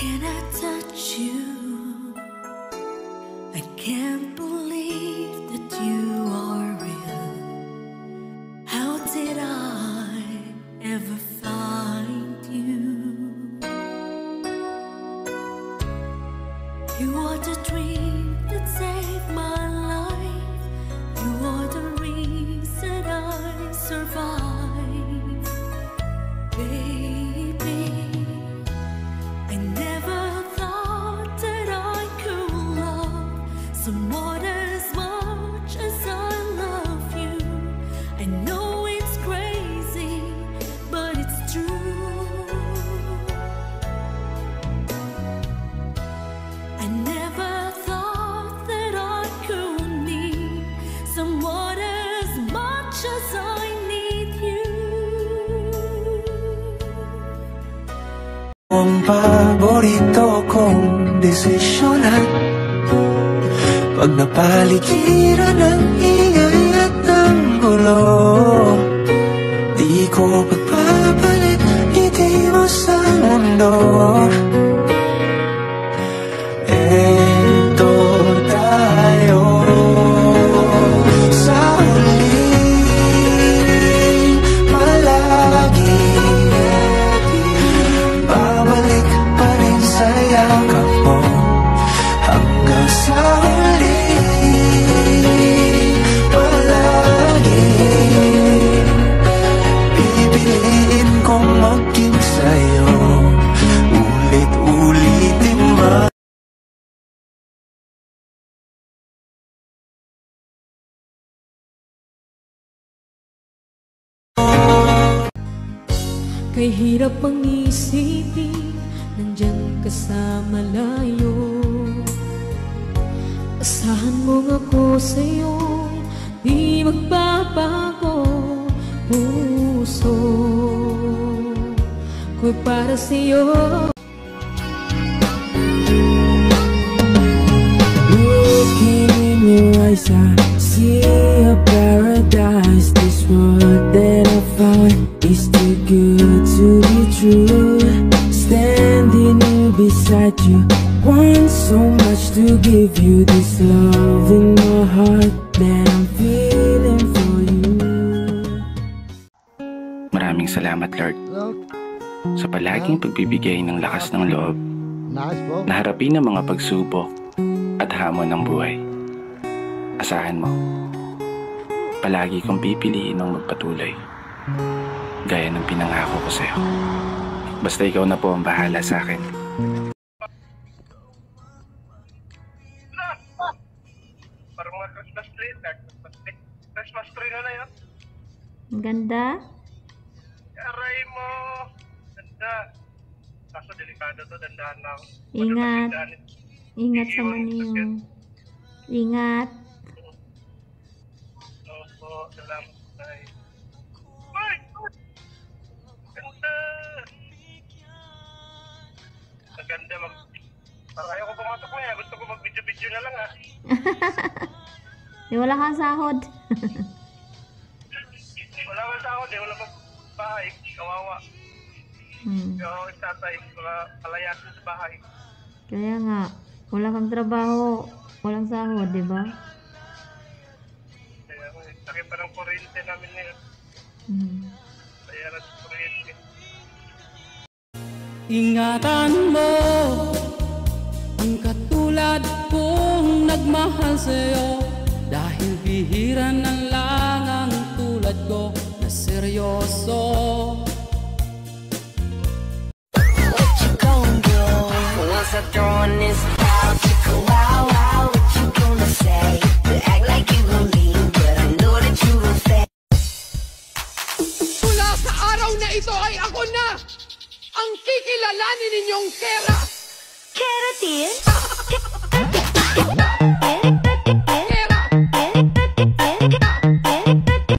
Can I touch you? I can't believe that you are real. How did I ever find you? You are the dream that saved my life. You are the reason I survive. Baby, I never thought that I could love someone as much as I love you. I know it's crazy, but it's true. I never thought that I could need someone as much as I need you. Ang paborito kong desisyonan pag napaligiran ng ingay at ng gulo, di ko pagpapalit, ngiti mo sa mundo. Eto tayo sa huling palagi, babalik pa rin sa yakap mo hanggang sa huling palagi. Pipiliin kong maging sa'yo, ulit-ulitin man. Kay hirap ang isipin, nandyan ka sa malayo. Asahan mong ako sa'yo, di magbabago. Puso ko'y para sa'yo. Looking in your eyes, I see a paradise. This world that I found is too good to be true. Standing here beside you, want so much to give you. This love in my heart that I'm feeling for you. Maraming salamat, Lord, sa palaging pagbibigay ng lakas ng loob na harapin ang mga pagsubok at hamon ng buhay. Asahan mo, palagi kong pipiliin ng magpatuloy, gaya ng pinangako ko sa'yo. Basta ikaw na po ang bahala sa akin. Parang mag-Christmas tree. Christmas tree na yun. Ang ganda. Aray mo. Ganda. Kaso delikado to, dandahan lang. Ingat. Ingat sa maniyo. Ingat. Opo, salamat tayo. Ay! Ganda! Ang ganda mag... Parang ayaw ko pumasok mo yan. Gusto ko mag-video-video na lang Di wala kang sahod. Wala man sa ako, wala pa bahay. Kawawa. Kawawa yung tatay. Wala palayasin sa bahay. Kaya nga, wala kang trabaho, walang sahod, di ba? Kaya laki pa ng kuryente namin ngayon. Kaya na sa kuryente. Ingatan mo ang katulad kong nagmahal sa'yo, dahil bihira na lang ang tulad ko na seryoso. What you gon' do once I throw in this house? You go wow wow, what you gonna say? You act like you gon' leave, but I know that you will stay. Mula sa araw na ito ay ako na ang kikilalanin ninyong Kera. Keratin?